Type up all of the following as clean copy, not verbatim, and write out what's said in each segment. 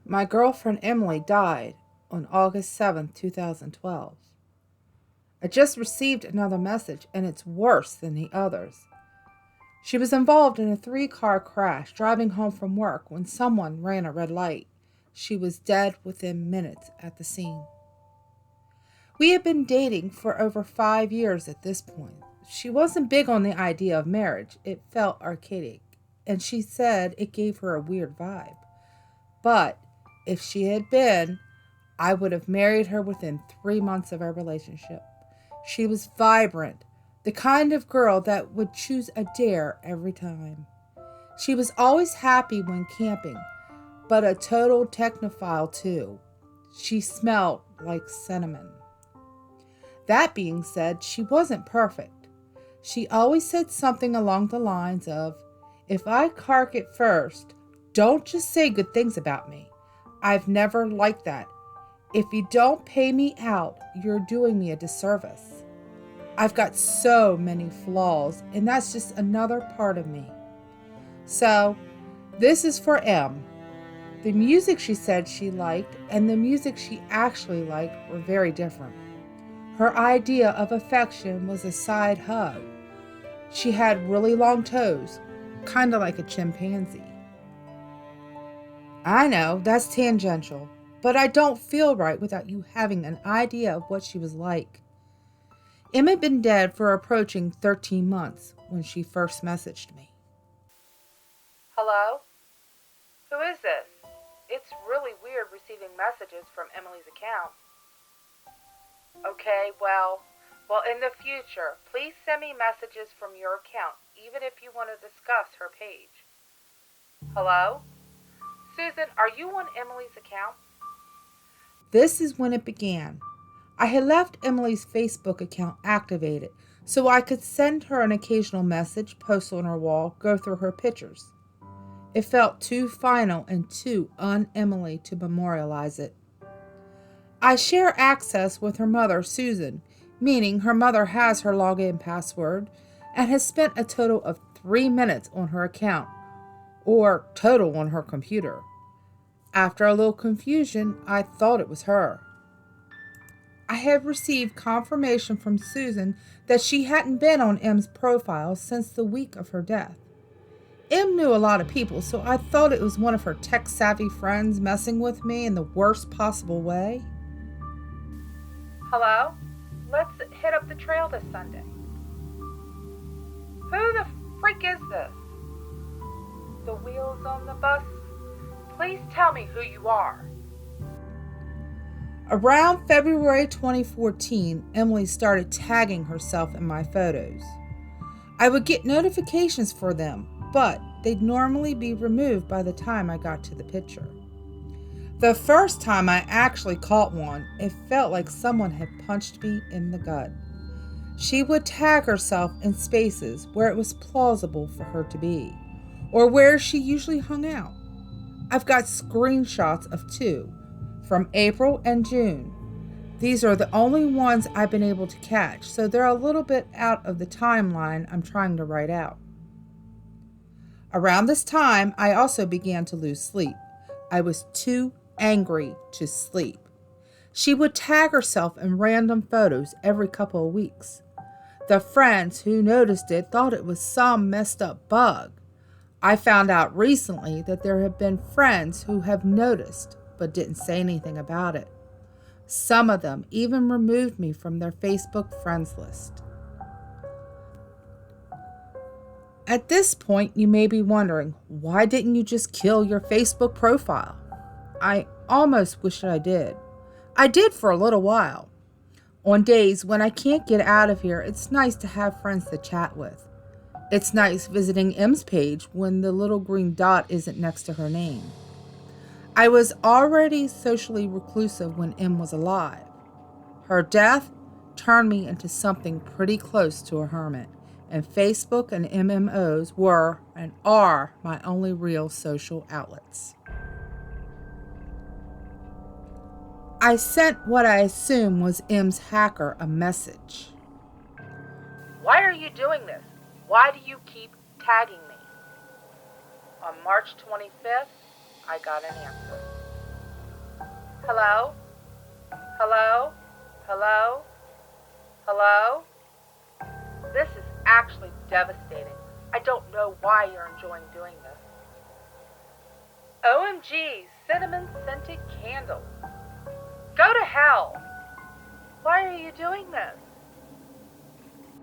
My girlfriend Emily died on August 7th, 2012. I just received another message, and it's worse than the others. She was involved in a 3-car crash driving home from work when someone ran a red light. She was dead within minutes at the scene. We had been dating for over 5 years at this point. She wasn't big on the idea of marriage. It felt archaic, and she said it gave her a weird vibe. But if she had been, I would have married her within 3 months of our relationship. She was vibrant, the kind of girl that would choose a dare every time. She was always happy when camping, but a total technophile too. She smelled like cinnamon. That being said, she wasn't perfect. She always said something along the lines of, "If I cark it first, don't just say good things about me. I've never liked that. If you don't pay me out, you're doing me a disservice. I've got so many flaws, and that's just another part of me." So, this is for M. The music she said she liked and the music she actually liked were very different. Her idea of affection was a side hug. She had really long toes, kind of like a chimpanzee. I know, that's tangential, but I don't feel right without you having an idea of what she was like. Em had been dead for approaching 13 months when she first messaged me. Hello? Who is this? It's really weird receiving messages from Emily's account. Okay, well, in the future, please send me messages from your account, even if you want to discuss her page. Hello? Susan, are you on Emily's account? This is when it began. I had left Emily's Facebook account activated so I could send her an occasional message, post on her wall, go through her pictures. It felt too final and too un-Emily to memorialize it. I share access with her mother, Susan, meaning her mother has her login password and has spent a total of 3 minutes on her account, or total on her computer. After a little confusion, I thought it was her. I had received confirmation from Susan that she hadn't been on M's profile since the week of her death. M knew a lot of people, so I thought it was one of her tech-savvy friends messing with me in the worst possible way. Hello? Let's hit up the trail this Sunday. Who the freak is this? The wheels on the bus? Please tell me who you are. Around February 2014, Emily started tagging herself in my photos. I would get notifications for them, but they'd normally be removed by the time I got to the picture. The first time I actually caught one, it felt like someone had punched me in the gut. She would tag herself in spaces where it was plausible for her to be, or where she usually hung out. I've got screenshots of 2, from April and June. These are the only ones I've been able to catch, so they're a little bit out of the timeline I'm trying to write out. Around this time, I also began to lose sleep. I was too angry to sleep. She would tag herself in random photos every couple of weeks. The friends who noticed it thought it was some messed up bug. I found out recently that there have been friends who have noticed but didn't say anything about it. Some of them even removed me from their Facebook friends list. At this point, you may be wondering, why didn't you just kill your Facebook profile? I almost wish I did. I did for a little while. On days when I can't get out of here, it's nice to have friends to chat with. It's nice visiting M's page when the little green dot isn't next to her name. I was already socially reclusive when M was alive. Her death turned me into something pretty close to a hermit, and Facebook and MMOs were and are my only real social outlets. I sent what I assume was M's hacker a message. Why are you doing this? Why do you keep tagging me? On March 25th, I got an answer. Hello? Hello? Hello? Hello? This is actually devastating. I don't know why you're enjoying doing this. OMG, cinnamon scented candle. Go to hell. Why are you doing this?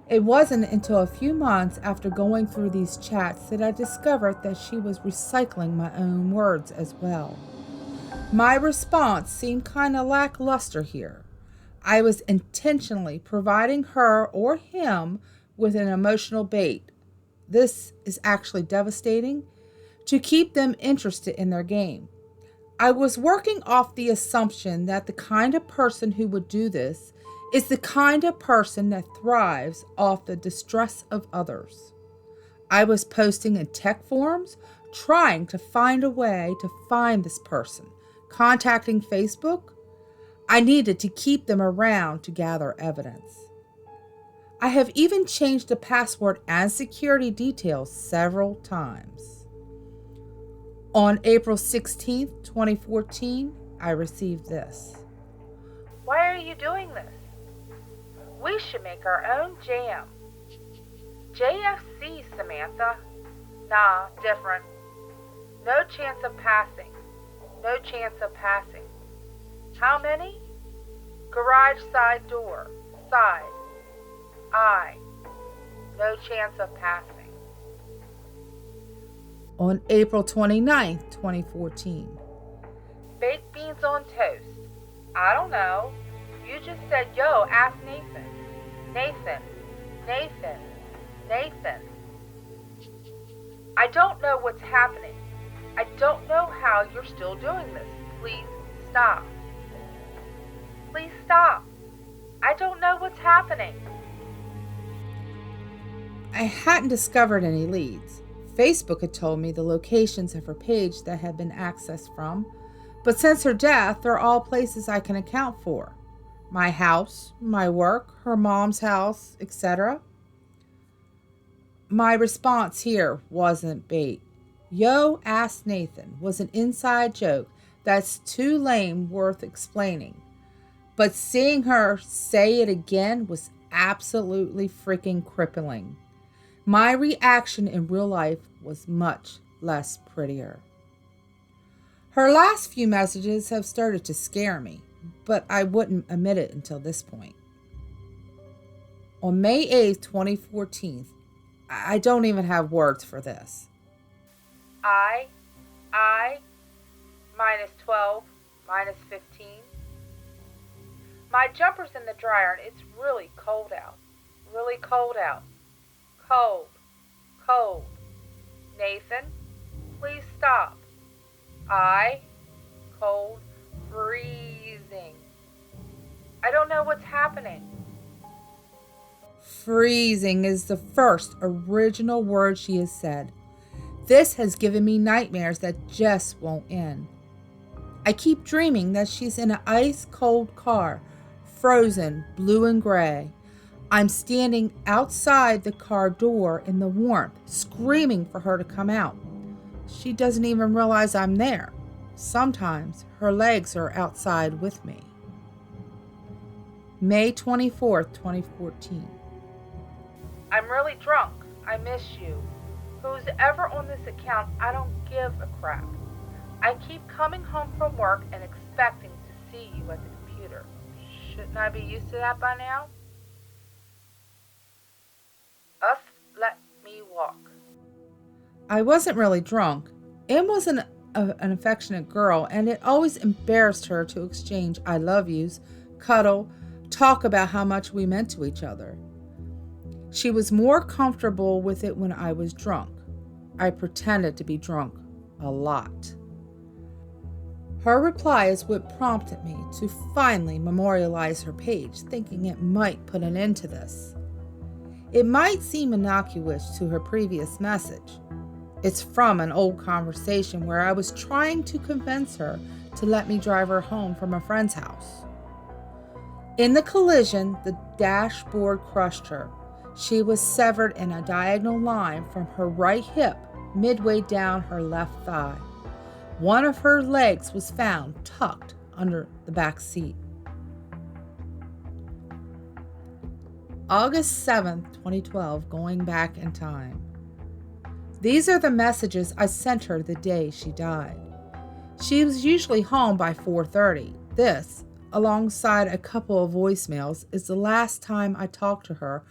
It wasn't until a few months after going through these chats that I discovered that she was recycling my own words as well. My response seemed kind of lackluster here. I was intentionally providing her or him with an emotional bait. This is actually devastating to keep them interested in their game. I was working off the assumption that the kind of person who would do this is the kind of person that thrives off the distress of others. I was posting in tech forums, trying to find a way to find this person, contacting Facebook. I needed to keep them around to gather evidence. I have even changed the password and security details several times. On April 16th, 2014, I received this. Why are you doing this? We should make our own jam. JFC, Samantha. Nah, different. No chance of passing. No chance of passing. How many? Garage side door. Side. I. No chance of passing. On April 29th, 2014. Baked beans on toast. I don't know. You just said, yo, ask Nathan. Nathan. Nathan. Nathan. I don't know what's happening. I don't know how you're still doing this. Please stop. Please stop. I don't know what's happening. I hadn't discovered any leads. Facebook had told me the locations of her page that had been accessed from, but since her death, they're all places I can account for. My house, my work, her mom's house, etc. My response here wasn't bait. Yo, ask Nathan was an inside joke that's too lame worth explaining. But seeing her say it again was absolutely freaking crippling. My reaction in real life was much less prettier. Her last few messages have started to scare me, but I wouldn't admit it until this point. On May 8th, 2014, I don't even have words for this. I, -12, -15. My jumper's in the dryer and it's really cold out. Really cold out. Cold. Cold. Nathan, please stop. Cold, freezing. I don't know what's happening. Freezing is the first original word she has said. This has given me nightmares that just won't end. I keep dreaming that she's in an ice-cold car, frozen blue and gray. I'm standing outside the car door in the warmth, screaming for her to come out. She doesn't even realize I'm there. Sometimes her legs are outside with me. May 24th, 2014. I'm really drunk. I miss you. Who's ever on this account, I don't give a crap. I keep coming home from work and expecting to see you at the computer. Shouldn't I be used to that by now? Us, let me walk. I wasn't really drunk. Em was an affectionate girl, and it always embarrassed her to exchange I love yous, cuddle, talk about how much we meant to each other. She was more comfortable with it when I was drunk. I pretended to be drunk a lot. Her reply is what prompted me to finally memorialize her page, thinking it might put an end to this. It might seem innocuous to her previous message. It's from an old conversation where I was trying to convince her to let me drive her home from a friend's house. In the collision, the dashboard crushed her. She was severed in a diagonal line from her right hip, midway down her left thigh. One of her legs was found tucked under the back seat. August 7th, 2012, going back in time. These are the messages I sent her the day she died. She was usually home by 4:30. This, alongside a couple of voicemails, is the last time I talked to her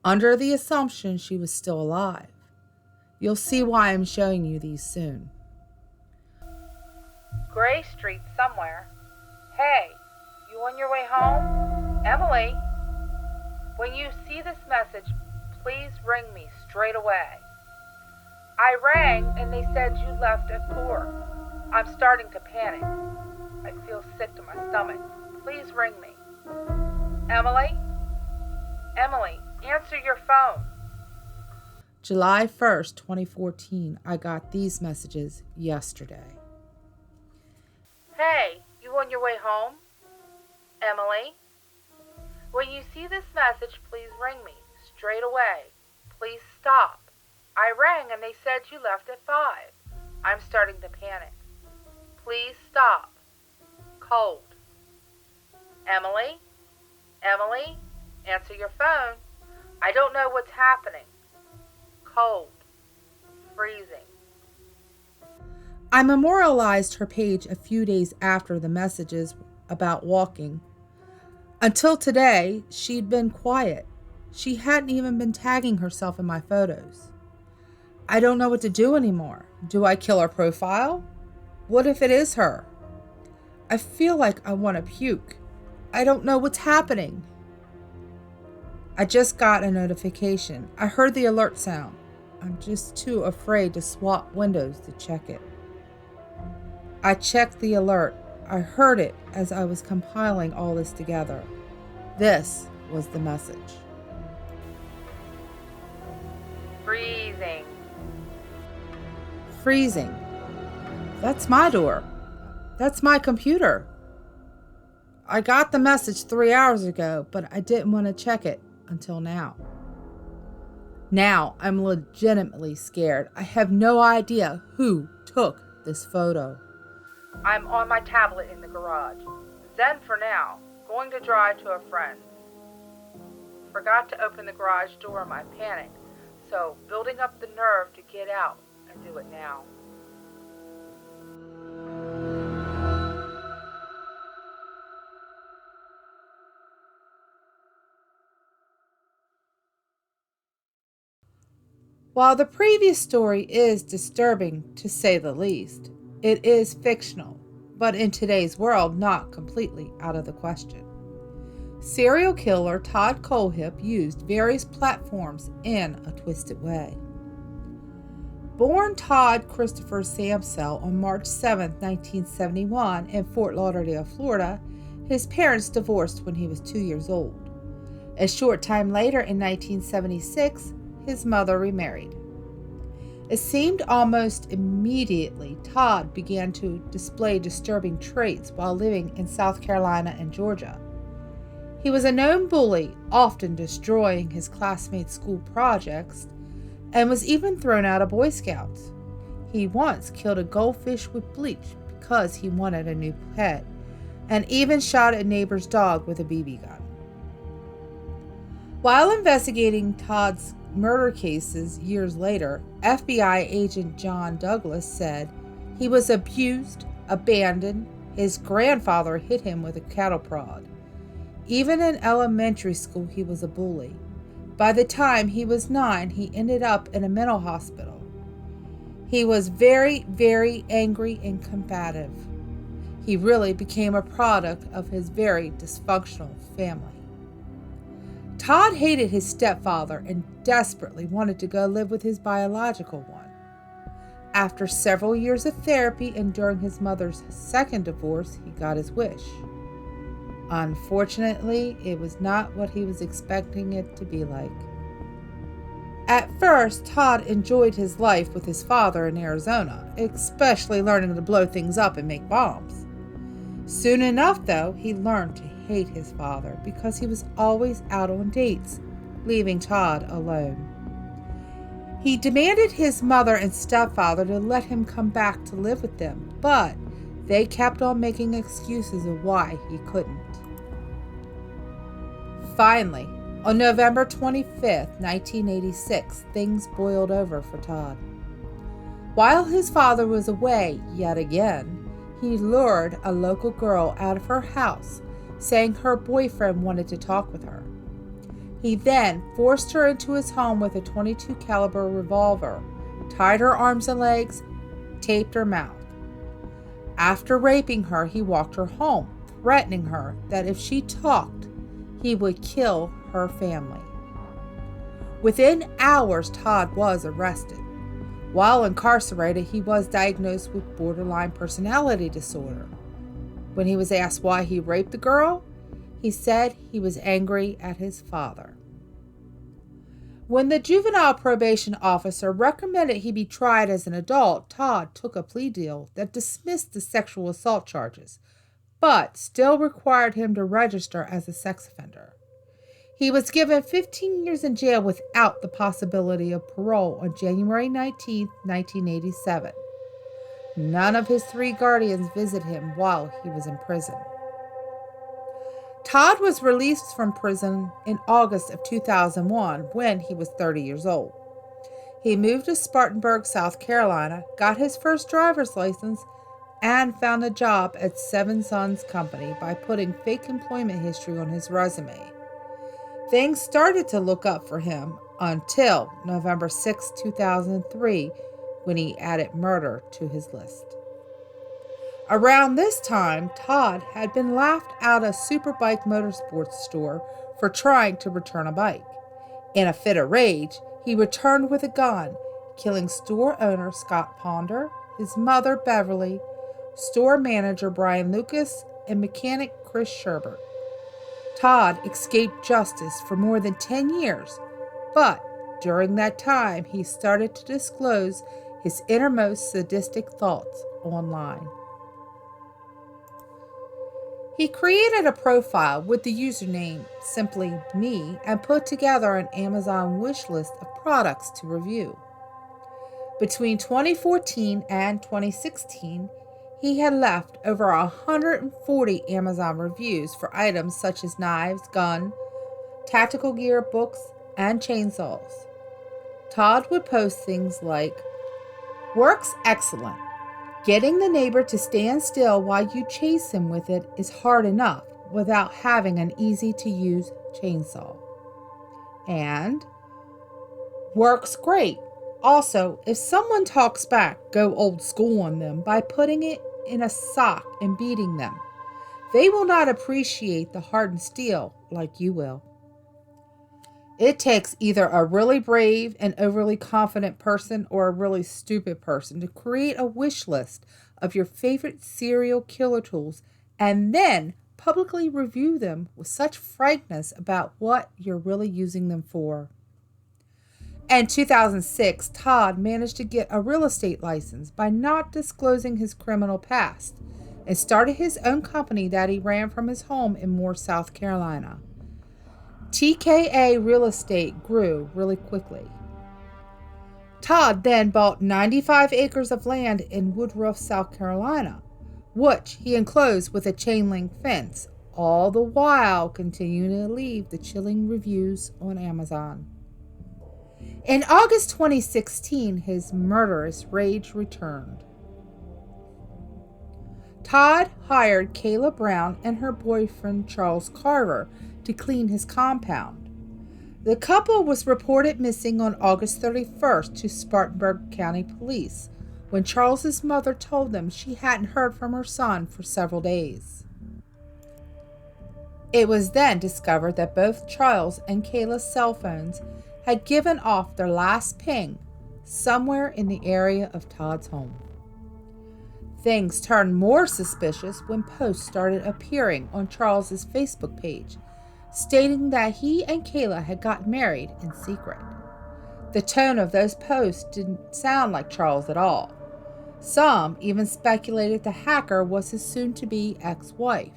under the assumption she was still alive. You'll see why I'm showing you these soon. Gray Street somewhere. Hey, you on your way home? Emily? When you see this message, please ring me straight away. I rang and they said you left at 4. I'm starting to panic. I feel sick to my stomach. Please ring me. Emily? Emily, answer your phone. July 1st, 2014. I got these messages yesterday. Hey, you on your way home? Emily? When you see this message, please ring me straight away. Please stop. I rang and they said you left at 5. I'm starting to panic. Please stop. Cold. Emily? Emily? Answer your phone. I don't know what's happening. Cold. Freezing. I memorialized her page a few days after the messages about walking. Until today, she'd been quiet. She hadn't even been tagging herself in my photos. I don't know what to do anymore. Do I kill her profile? What if it is her? I feel like I want to puke. I don't know what's happening. I just got a notification. I heard the alert sound. I'm just too afraid to swap windows to check it. I checked the alert. I heard it as I was compiling all this together. This was the message. Freezing. Freezing. That's my door. That's my computer. I got the message 3 hours ago, but I didn't want to check it until now. Now I'm legitimately scared. I have no idea who took this photo. I'm on my tablet in the garage. Zen for now. Going to drive to a friend's. Forgot to open the garage door in my panic, so building up the nerve to get out and do it now. While the previous story is disturbing to say the least, it is fictional, but in today's world, not completely out of the question. Serial killer Todd Kohlhepp used various platforms in a twisted way. Born Todd Christopher Samsell on March 7, 1971 in Fort Lauderdale, Florida, his parents divorced when he was 2 years old. A short time later, in 1976, his mother remarried. It seemed almost immediately Todd began to display disturbing traits while living in South Carolina and Georgia. He was a known bully, often destroying his classmates' school projects, and was even thrown out of Boy Scouts. He once killed a goldfish with bleach because he wanted a new pet, and even shot a neighbor's dog with a BB gun. While investigating Todd's murder cases years later, FBI agent John Douglas said he was abused, abandoned, his grandfather hit him with a cattle prod. Even in elementary school, he was a bully. By the time he was 9, he ended up in a mental hospital. He was very, very angry and combative. He really became a product of his very dysfunctional family. Todd hated his stepfather and desperately wanted to go live with his biological one. After several years of therapy and during his mother's second divorce, he got his wish. Unfortunately, it was not what he was expecting it to be like. At first, Todd enjoyed his life with his father in Arizona, especially learning to blow things up and make bombs. Soon enough, though, he learned to hate his father because he was always out on dates, leaving Todd alone. He demanded his mother and stepfather to let him come back to live with them, but They kept on making excuses of why he couldn't. Finally, on November 25th, 1986, things boiled over for Todd. While his father was away yet again, he lured a local girl out of her house, saying her boyfriend wanted to talk with her. He then forced her into his home with a .22 caliber revolver, tied her arms and legs, taped her mouth. After raping her, he walked her home, threatening her that if she talked, he would kill her family. Within hours, Todd was arrested. While incarcerated, he was diagnosed with borderline personality disorder. When he was asked why he raped the girl, he said he was angry at his father. When the juvenile probation officer recommended he be tried as an adult, Todd took a plea deal that dismissed the sexual assault charges, but still required him to register as a sex offender. He was given 15 years in jail without the possibility of parole on January 19, 1987. None of his 3 guardians visited him while he was in prison. Todd was released from prison in August of 2001 when he was 30 years old. He moved to Spartanburg, South Carolina, got his first driver's license, and found a job at Seven Sons Company by putting fake employment history on his resume. Things started to look up for him until November 6, 2003, when he added murder to his list. Around this time, Todd had been laughed out of Superbike Motorsports store for trying to return a bike. In a fit of rage, he returned with a gun, killing store owner Scott Ponder, his mother Beverly, store manager Brian Lucas, and mechanic Chris Sherbert. Todd escaped justice for more than 10 years, but during that time he started to disclose his innermost sadistic thoughts online. He created a profile with the username Simply Me and put together an Amazon wish list of products to review. Between 2014 and 2016, he had left over 140 Amazon reviews for items such as knives, gun, tactical gear, books, and chainsaws. Todd would post things like, "Works excellent. Getting the neighbor to stand still while you chase him with it is hard enough without having an easy-to-use chainsaw." And, "Works great. Also, if someone talks back, go old school on them by putting it in a sock and beating them. They will not appreciate the hardened steel like you will." It takes either a really brave and overly confident person or a really stupid person to create a wish list of your favorite serial killer tools and then publicly review them with such frankness about what you're really using them for. In 2006, Todd managed to get a real estate license by not disclosing his criminal past and started his own company that he ran from his home in Moore, South Carolina. TKA Real Estate grew really quickly. Todd then bought 95 acres of land in Woodruff, South Carolina, which he enclosed with a chain link fence, all the while continuing to leave the chilling reviews on Amazon. In August 2016, his murderous rage returned. Todd hired Kayla Brown and her boyfriend Charles Carver to clean his compound. The couple was reported missing on August 31st to Spartanburg County Police when Charles's mother told them she hadn't heard from her son for several days. It was then discovered that both Charles and Kayla's cell phones had given off their last ping somewhere in the area of Todd's home. Things turned more suspicious when posts started appearing on Charles's Facebook page, stating that he and Kayla had gotten married in secret. The tone of those posts didn't sound like Charles at all. Some even speculated the hacker was his soon-to-be ex-wife.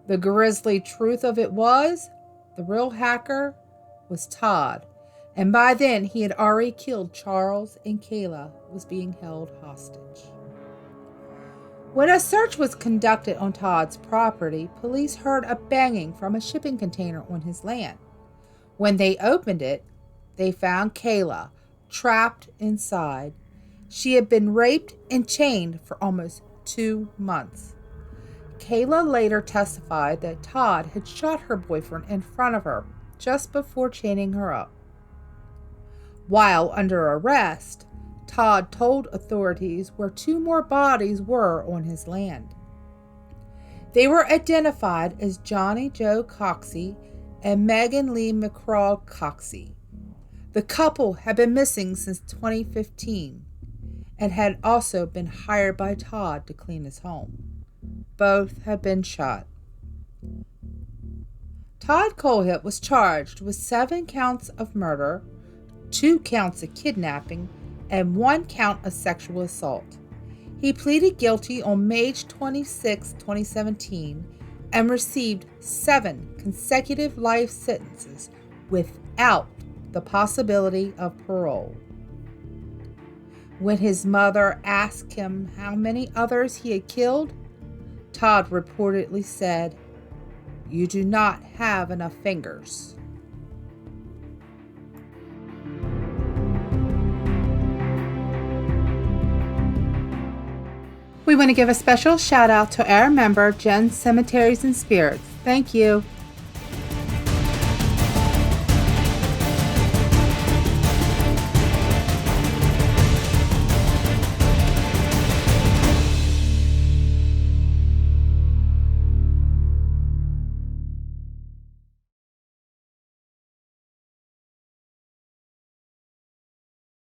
The grisly truth of it was, the real hacker was Todd, and by then he had already killed Charles and Kayla was being held hostage. When a search was conducted on Todd's property, police heard a banging from a shipping container on his land. When they opened it, they found Kayla trapped inside. She had been raped and chained for almost 2 months. Kayla later testified that Todd had shot her boyfriend in front of her just before chaining her up. While under arrest, Todd told authorities where 2 more bodies were on his land. They were identified as Johnny Joe Coxey and Megan Lee McCraw Coxey. The couple had been missing since 2015 and had also been hired by Todd to clean his home. Both had been shot. Todd Kohlhepp was charged with 7 counts of murder, 2 counts of kidnapping, and 1 count of sexual assault. He pleaded guilty on May 26, 2017, and received 7 consecutive life sentences without the possibility of parole. When his mother asked him how many others he had killed, Todd reportedly said, "You do not have enough fingers." We want to give a special shout out to our member, Jen Cemeteries and Spirits. Thank you.